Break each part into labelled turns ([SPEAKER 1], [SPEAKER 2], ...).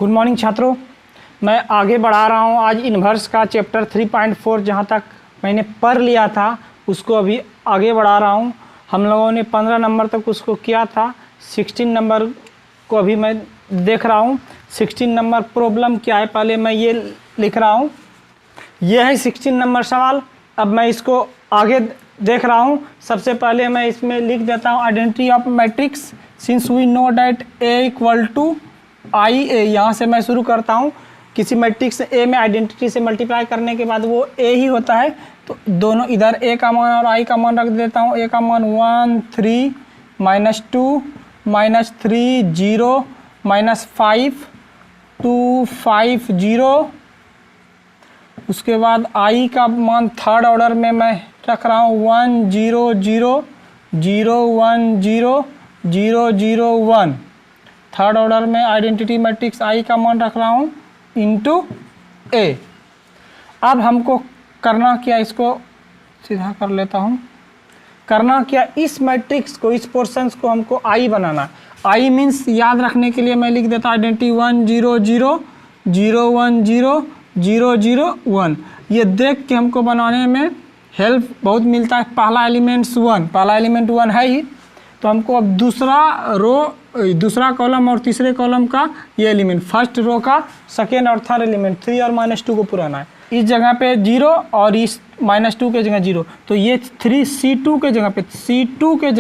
[SPEAKER 1] Good morning छात्रों, मैं आगे बढ़ा रहा हूँ आज इन्वर्स का चैप्टर 3.4 जहाँ तक मैंने पढ़ लिया था उसको अभी आगे बढ़ा रहा हूँ। हम लोगों ने 15 नंबर तक उसको किया था, 16 नंबर को अभी मैं देख रहा हूँ। 16 नंबर प्रॉब्लम क्या है पहले मैं ये लिख रहा हूँ। ये है 16 नंबर सवाल। अब मैं इसको आगे देख रहा हूँ। सबसे पहले मैं इसमें लिख देता हूँ identity of matrix since we know that A equal to I A. यहाँ से मैं शुरू करता हूँ। किसी मैट्रिक्स ए में आइडेंटिटी से मल्टीप्लाई करने के बाद वो ए ही होता है, तो दोनों इधर ए का मान और आई का मान रख देता हूँ। ए का मान 1 3 -2 -3 0 -5 2 5 0। उसके बाद आई का मान थर्ड ऑर्डर में मैं रख रहा हूँ 1 0 0 0 1 0 0 0 1। थर्ड ऑर्डर में आइडेंटिटी मैट्रिक्स आई का मान रख रहा हूँ इंटू ए। अब हमको करना क्या, इसको सीधा कर लेता हूँ। करना क्या, इस मैट्रिक्स को, इस पोर्शंस को हमको आई बनाना है। आई मीन्स याद रखने के लिए मैं लिख देता हूँ आइडेंटिटी 1 0 0 0 1 0 0 0 1। ये देख के हमको बनाने में हेल्प बहुत मिलता है। पहला एलिमेंट्स 1, पहला एलिमेंट 1 है ही, तो हमको अब दूसरा कॉलम और तीसरे कॉलम का ये एलिमेंट, फर्स्ट रो का सेकेंड और थर्ड एलिमेंट 3 और -2 को पुराना है। इस जगह पे 0 और इस -2 के जगह 0, तो ये 3 C2 के जगह पे, C2 के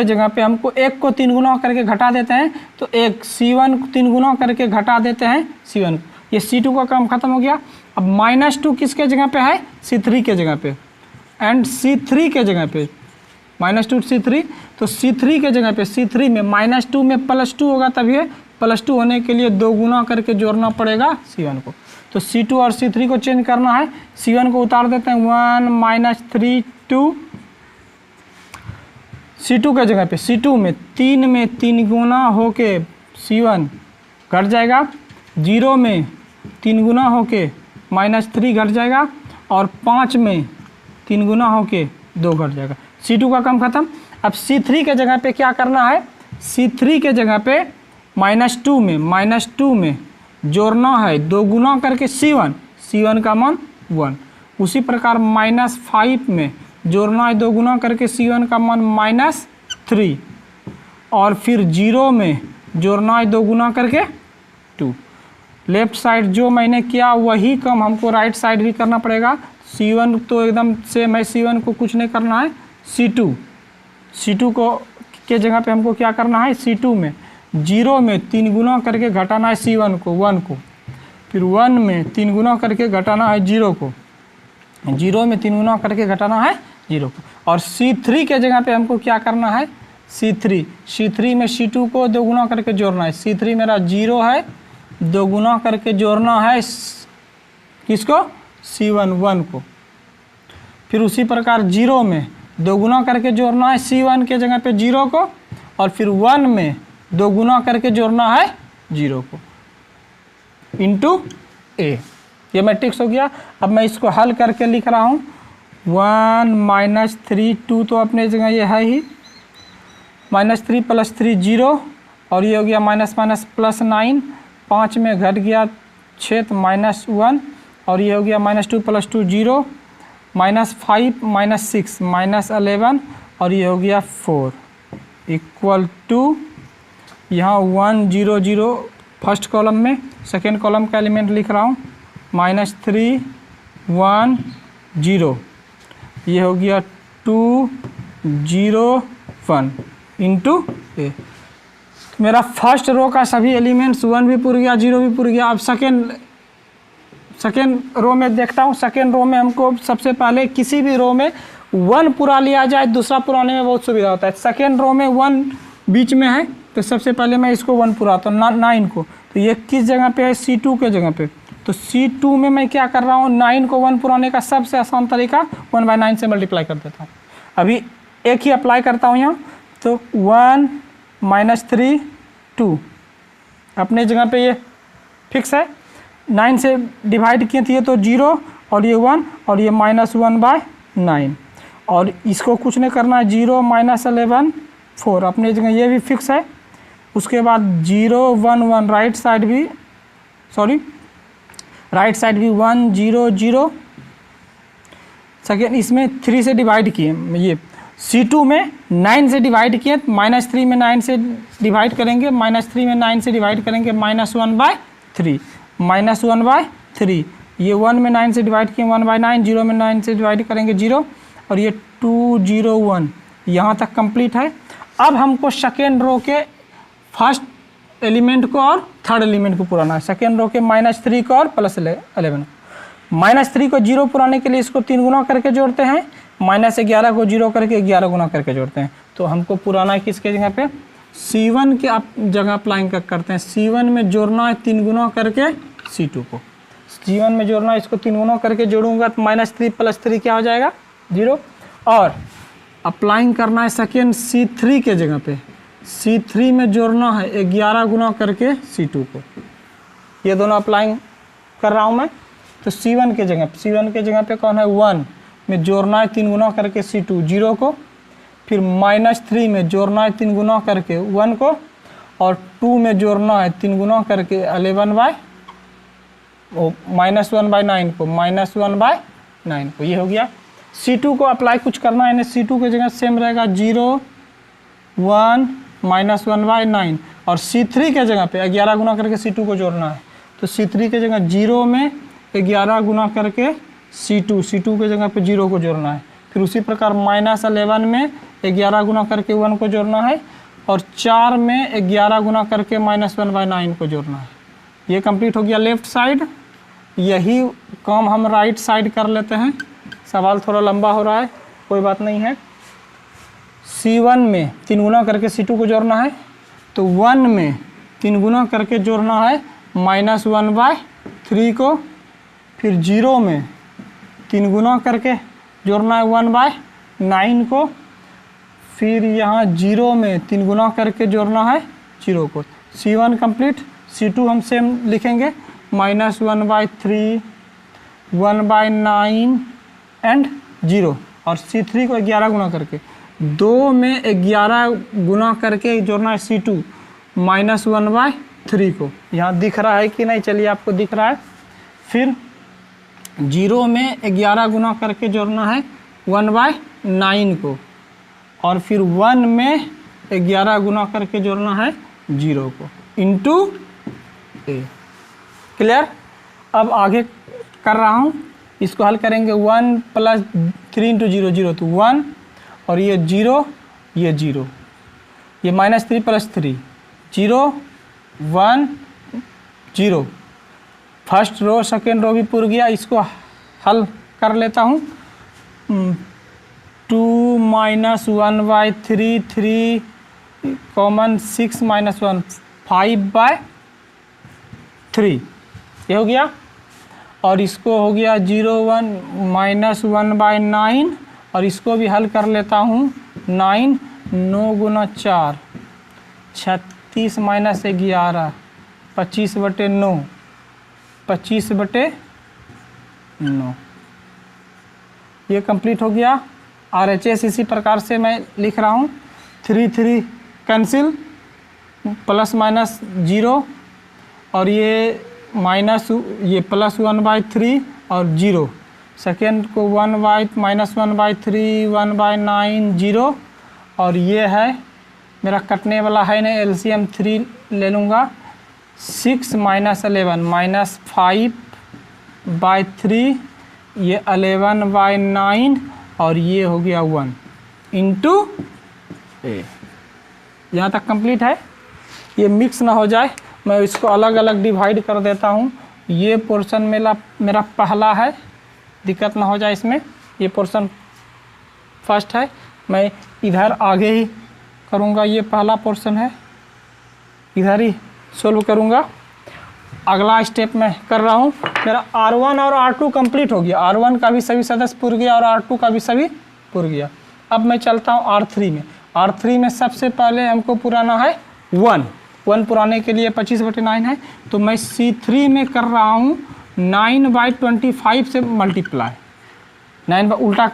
[SPEAKER 1] जगह पे हमको 1 को 3 गुना करके घटा देते हैं, तो एक C1 को 3 गुना करके घटा देते हैं C1 को। ये C2 का काम खत्म हो गया। अब -2 किसके जगह पे है, C3 के जगह पे, एंड C3 के जगह पे -2 C3, तो C3 के जगह पे, C3 में -2 में +2 होगा, तभी +2 होने के लिए 2 गुना करके जोड़ना पड़ेगा C1 को। तो C2 और C3 को चेंज करना है। C1 को उतार देते हैं 1 -3 2। C2 के जगह पे, C2 में 3 गुना होके C1 घट जाएगा, 0 में 3 गुना होके -3 घट जाएगा, और 5 में 3 गुना होके 2 घट जाएगा। C2 का काम खत्म। अब C3 के जगह पे क्या करना है, C3 के जगह पे -2 में जोड़ना है 2 गुना करके C1 का मान 1। उसी प्रकार -5 में जोड़ना है 2 गुना करके C1 का मान -3, और फिर 0 में जोड़ना है 2 गुना करके 2। लेफ्ट साइड जो मैंने किया वही काम हमको राइट साइड भी करना पड़ेगा। C1 तो एकदम सेम है, C1 को कुछ नहीं करना है। C2 को के जगह पे हमको क्या करना है, C2 में 0 में 3 गुना करके घटाना है C1 को 1 को, फिर 1 में 3 गुना करके घटाना है 0 को, 0 में 3 गुना करके घटाना है 0 को। और C3 के जगह पे हमको क्या करना है, C3 में C2 को 2 गुना करके जोड़ना है। C3 मेरा 0 है, 2 गुना करके जोड़ना है किसको, C1 1 को। फिर उसी प्रकार 0 में 2 गुना करके जोड़ना है C1 के जगह पे 0 को, और फिर 1 में 2 गुना करके जोड़ना है 0 को इंटू ए। ये मैट्रिक्स हो गया। अब मैं इसको हल करके लिख रहा हूँ 1 -3 2, तो अपने जगह ये है ही, -3 + 3 0, और ये हो गया -+9, 5 में घट गया 6 तो -1, और ये हो गया -2 + 2 0, -5 -6 -11, और ये हो गया 4 इक्वल टू, यहाँ 1 0 0 फर्स्ट कॉलम में, सेकेंड कॉलम का एलिमेंट लिख रहा हूँ -3 1 0, ये हो गया 2 0 1 इंटू ए। मेरा फर्स्ट रो का सभी एलिमेंट्स 1 भी पूर गया, 0 भी पूर गया। अब सेकेंड रो में देखता हूँ। सेकेंड रो में हमको सबसे पहले किसी भी रो में 1 पूरा लिया जाए, दूसरा पुराने में बहुत सुविधा होता है। सेकेंड रो में 1 बीच में है, तो सबसे पहले मैं इसको 1 पुराता हूँ 9 को। तो ये किस जगह पे है, C2 के जगह पे। तो C2 में मैं क्या कर रहा हूँ, 9 को 1 पुराने का सबसे आसान तरीका 1/9 से मल्टीप्लाई कर देता हूँ। अभी एक ही अप्लाई करता हूँ यहाँ, तो 1 -3 2 अपने जगह पे ये फिक्स है। 9 से डिवाइड किए थे तो 0, और ये 1, और ये -1/9, और इसको कुछ नहीं करना है। 0 -11 4 अपने जगह ये भी फिक्स है। उसके बाद 0 1 1 राइट साइड भी 1 0 0। सेकेंड इसमें 3 से डिवाइड किए, ये C2 में 9 से डिवाइड किए, -3 में 9 से डिवाइड करेंगे, -3 में 9 से डिवाइड करेंगे, -1/3 -1/3। ये 1 में 9 से डिवाइड किए 1/9, 0 में 9 से डिवाइड करेंगे 0, और ये 2 0 1 यहाँ तक कंप्लीट है। अब हमको सेकेंड रो के फर्स्ट एलिमेंट को और थर्ड एलिमेंट को पुराना है। सेकेंड रो के -3 को और +11। -3 को 0 पुराने के लिए इसको 3 गुना करके जोड़ते हैं, -11 को 0 करके 11 गुना करके जोड़ते हैं। तो हमको पुराना है किसके जगह पे, C1 के आप जगह अप्लाइंग करते हैं। C1 में जोड़ना है 3 गुना करके C2 को, C1 में जोड़ना है, इसको 3 गुना करके जोड़ूंगा तो -3 + 3 क्या हो जाएगा 0। और अप्लाइंग करना है सेकेंड C3 के जगह पे, C3 में जोड़ना है 11 गुना करके C2 को। ये दोनों अप्लाइंग कर रहा हूँ मैं। तो C1 के जगह पे कौन है 1 में जोड़ना है 3 गुना करके C2 0 को, फिर -3 में जोड़ना है 3 गुना करके 1 को, और 2 में जोड़ना है 3 गुना करके 1/9 को, -1/9 को। ये हो गया। C2 को अप्लाई कुछ करना है, C2 की जगह सेम रहेगा 0 1 -1/9, और C3 के जगह पे 11 गुना करके C2 को जोड़ना है। तो C3 के जगह 0 में 11 गुना करके C2 के जगह पे 0 को जोड़ना है। फिर उसी प्रकार -11 में 11 गुना करके 1 को जोड़ना है, और 4 में 11 गुना करके -1/9 को जोड़ना है। ये कंप्लीट हो गया लेफ्ट साइड। यही काम हम राइट साइड कर लेते हैं। सवाल थोड़ा लंबा हो रहा है, कोई बात नहीं है। C1 में 3 गुना करके C2 को जोड़ना है, तो 1 में 3 गुना करके जोड़ना है -1/3 को, फिर 0 में 3 गुना करके जोड़ना है 1/9 को, फिर यहाँ 0 में 3 गुना करके जोड़ना है 0 को। C1 complete. C2 हम सेम लिखेंगे -1/3 1/9 एंड 0, और C3 को 11 गुना करके, 2 में 11 गुना करके जोड़ना है C2 -1/3 को। यहाँ दिख रहा है कि नहीं, चलिए आपको दिख रहा है। फिर 0 में 11 गुना करके जोड़ना है 1/9 को, और फिर 1 में 11 गुना करके जोड़ना है 0 को, इंटू A। क्लियर। अब आगे कर रहा हूँ, इसको हल करेंगे। 1 + 3 × 0 0 तो 1, और ये 0 ये 0, ये -3 + 3 0 1 0। फर्स्ट रो सेकेंड रो भी पूर गया। इसको हल कर लेता हूँ। 2 - 1/3 3 कॉमन 6 - 1 5/3, ये हो गया। और इसको हो गया 0 1 -1/9, और इसको भी हल कर लेता हूँ। 9 9 × 4 36 - 11 25/9 25/9। ये कंप्लीट हो गया। RHS इसी प्रकार से मैं लिख रहा हूँ। 3 3 कैंसिल, ±0, और ये +1/3 और 0। सेकेंड को 1/-1/3 1/9 0, और ये है मेरा कटने वाला है नहीं, LCM 3 ले लूँगा। 6 - 11 -5/3, ये 11/9, और ये हो गया 1 इंटू A। यहाँ तक कंप्लीट है। ये मिक्स ना हो जाए, मैं इसको अलग अलग डिवाइड कर देता हूँ। ये पोर्शन मेरा पहला है, दिक्कत ना हो जाए इसमें। ये पोर्शन फर्स्ट है, मैं इधर आगे ही करूँगा। ये पहला पोर्शन है, इधर ही सोल्व करूँगा। अगला स्टेप मैं कर रहा हूँ। मेरा R1 और R2 कंप्लीट हो गया। R1 का भी सभी सदस्य पुर गया और R2 का भी सभी पुर गया। अब मैं चलता हूँ R3 में। R3 में सबसे पहले हमको पुराना है 1 पुराने के लिए 25/9 है, तो मैं C3 में कर रहा हूँ 9/25 से मल्टीप्लाई। 9 उल्टा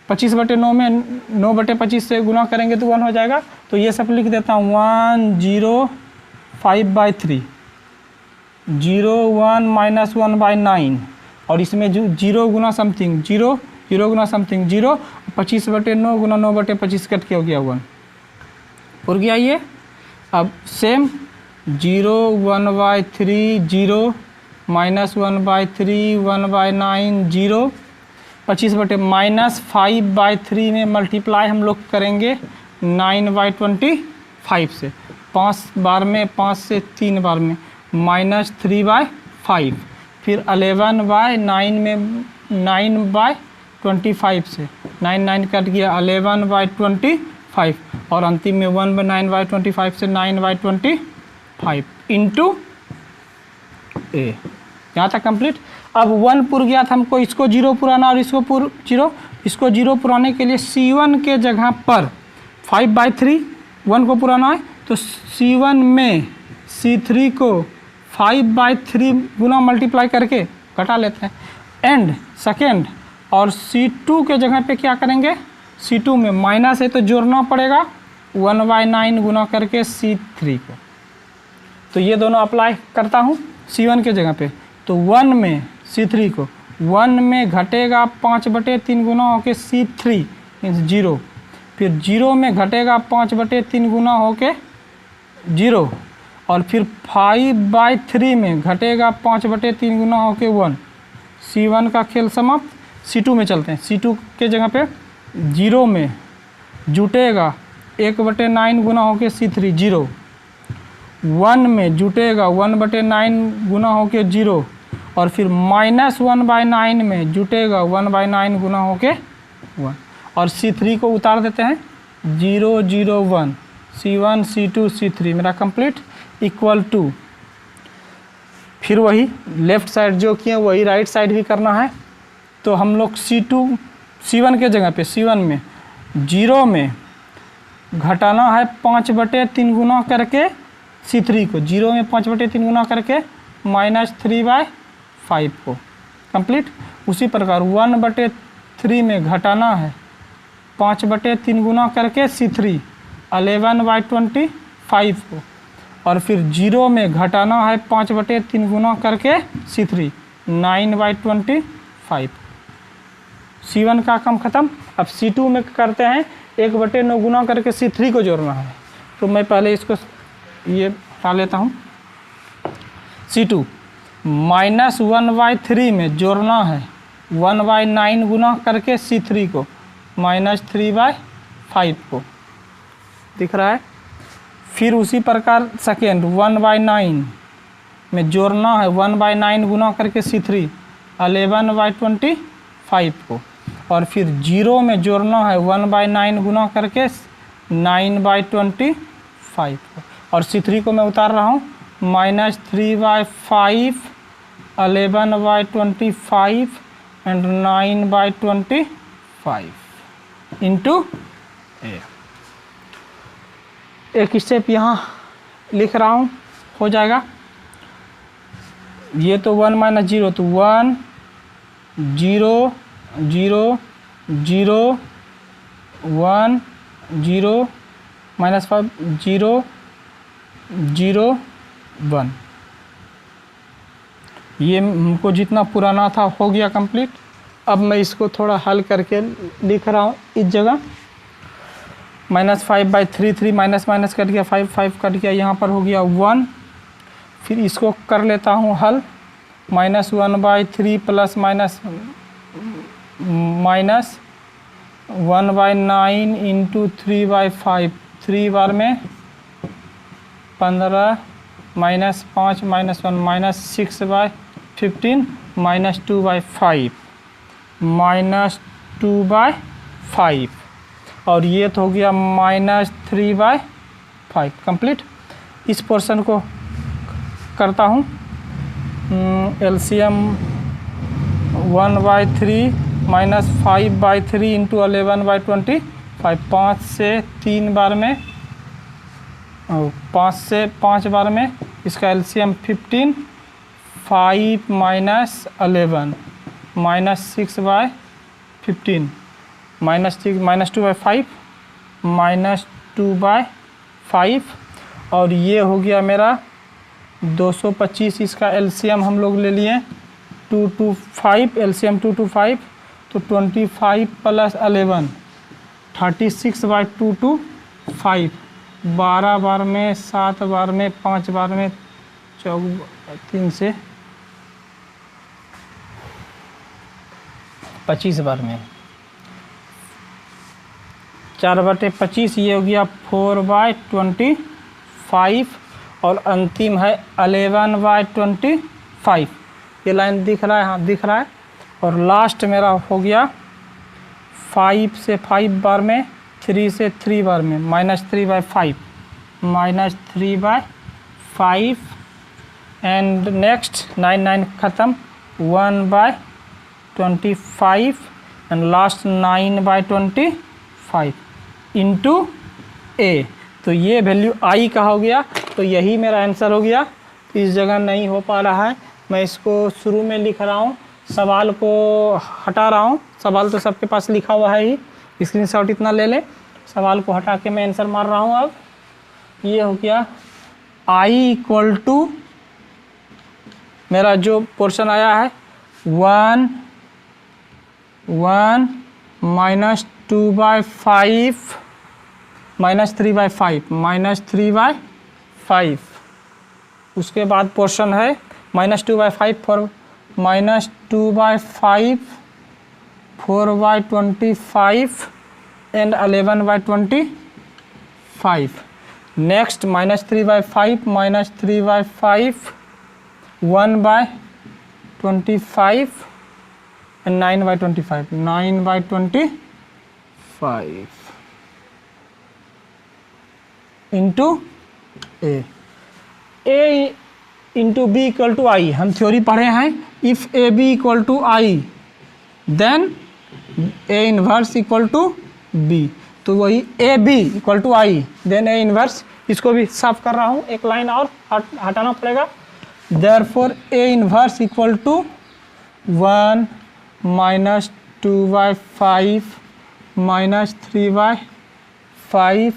[SPEAKER 1] 25/9 में 9/25 से गुना करेंगे तो 1 हो जाएगा। तो ये सब लिख देता हूँ 105/3 0 1 माइनस 1/9 और इसमें जो 0 गुना समथिंग 0 0 गुना समथिंग 0 25/9 गुना 9/25 कट के हो गया 1 और गया ये। अब सेम 0 1/3 0 माइनस 1/3 1/9 0 -5/3 में मल्टीप्लाई हम लोग करेंगे 9/25 से 5 बार में 5 से 3 बार में -3/5 फिर 11/9 में 9/25 से 9 9 कट गया 11/25 और अंतिम में 1/9/25 से 9/25 इंटू ए। यहाँ तक कंप्लीट। अब 1 पुर गया था हमको, इसको 0 पुराना और इसको 0, इसको 0 पुराने के लिए C1 के जगह पर 5/3 1 को पुराना है तो C1 में C3 को 5/3 गुना मल्टीप्लाई करके घटा लेते हैं एंड सेकेंड। और C2 के जगह पे क्या करेंगे, C2 में माइनस है तो जोड़ना पड़ेगा 1/9 गुना करके C3 को। तो ये दोनों अप्लाई करता हूँ C1 के जगह पे। तो 1 में C3 को 1 में घटेगा 5/3 गुना होके C3 मीन्स 0, फिर 0 में घटेगा 5/3 गुना होके 0 और फिर 5/3 में घटेगा 5/3 गुना होके 1। C1 का खेल समाप्त। C2 में चलते हैं। C2 के जगह पे 0 में जुटेगा 1/9 गुना होके C3 0, 1 में जुटेगा 1/9 गुना होके 0 और फिर -1/9 में जुटेगा 1/9 गुना होके 1 और C3 को उतार देते हैं 0 0 1 C1 C2 C3 मेरा कंप्लीट इक्वल टू। फिर वही लेफ़्ट साइड जो किए वही राइट साइड भी करना है। तो हम लोग C1 के जगह पे C1 में 0 में घटाना है 5/3 गुना करके C3 को, 0 में 5/3 गुना करके -3/5 को कंप्लीट। उसी प्रकार 1/3 में घटाना है 5/3 गुना करके C3 11/25 को और फिर 0 में घटाना है 5/3 गुना करके C3 9/25। C1 का काम ख़त्म। अब C2 में करते हैं 1/9 गुना करके C3 को जोड़ना है। तो मैं पहले इसको ये हटा लेता हूँ। C2 -1/3 में जोड़ना है 1/9 गुना करके C3 को -3/5 को दिख रहा है। फिर उसी प्रकार सेकेंड 1/9 में जोड़ना है 1/9 गुना करके C3 11/25 को और फिर 0 में जोड़ना है 1/9 गुना करके 9/25 को और C3 को मैं उतार रहा हूँ -3/5 11/25 एंड 9/25 इंटू ए। एक स्टेप यहाँ लिख रहा हूँ हो जाएगा। ये तो 1 - 0 तो 1 0 0 0 1 0 -5 0 0 1। ये हमको जितना पुराना था हो गया कंप्लीट। अब मैं इसको थोड़ा हल करके लिख रहा हूँ इस जगह -5/3 3 माइनस कट गया 5 5 कट गया, यहाँ पर हो गया 1। फिर इसको कर लेता हूँ हल -1/3 प्लस माइनस 1/9 इंटू 3/5 3 बार में 15 -5 -1 -6/15 -2/5 -2/5 और ये तो हो गया -3/5 कंप्लीट। इस पोर्शन को करता हूँ एलसीएम 1/3 -5/3 इंटू 11/25 5 से 3 बार में 5 से 5 बार में इसका एलसीएम 15 5 - 11 -6/15 -2/5 -2/5 और ये हो गया मेरा 225। इसका एलसीएम हम लोग ले लिए 225, एलसीएम 225, तो 25 + 11 36/225, 12 बार में, 7 बार में, 5 बार में, 3 से 25 बार में, 4/25, ये हो गया 4/25 और अंतिम है 11/25। ये लाइन दिख रहा है, हाँ दिख रहा है। और लास्ट मेरा हो गया 5 से 5 बार में, 3 से 3 बार में, -3/5, -3/5 एंड नेक्स्ट 9 ख़त्म, 1/25 एंड लास्ट 9/25 इंटू ए। तो ये वैल्यू आई का हो गया। तो यही मेरा आंसर हो गया। इस जगह नहीं हो पा रहा है, मैं इसको शुरू में लिख रहा हूँ, सवाल को हटा रहा हूँ। सवाल तो सबके पास लिखा हुआ है ही, स्क्रीनशॉट इतना ले लें। सवाल को हटा के मैं आंसर मार रहा हूँ। अब ये हो गया आई इक्वल टू, मेरा जो पोर्शन आया है 1 -2/5 -3/5 उसके बाद पोर्शन है -2/5 for -2/5 4/25 and 11/25। Next -3/5 1/25 and 9/25 into A into B equal to I. हम थ्योरी पढ़े हैं, if A B equal to I then A inverse equal to B. तो वही A B equal to I then A inverse. इसको भी साफ कर रहा हूँ, एक लाइन और हटाना पड़ेगा। Therefore A inverse equal to 1 -2/5 -3/5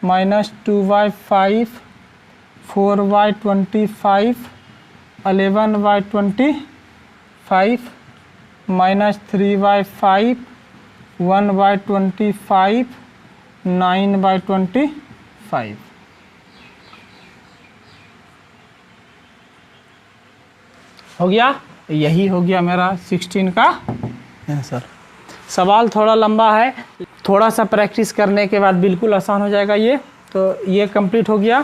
[SPEAKER 1] -2/5 4/25 11/25 -3/5 1/25 9/25। हो गया। यही हो गया मेरा 16 का आंसर। सवाल थोड़ा लंबा है, थोड़ा सा प्रैक्टिस करने के बाद बिल्कुल आसान हो जाएगा ये। तो ये कंप्लीट हो गया।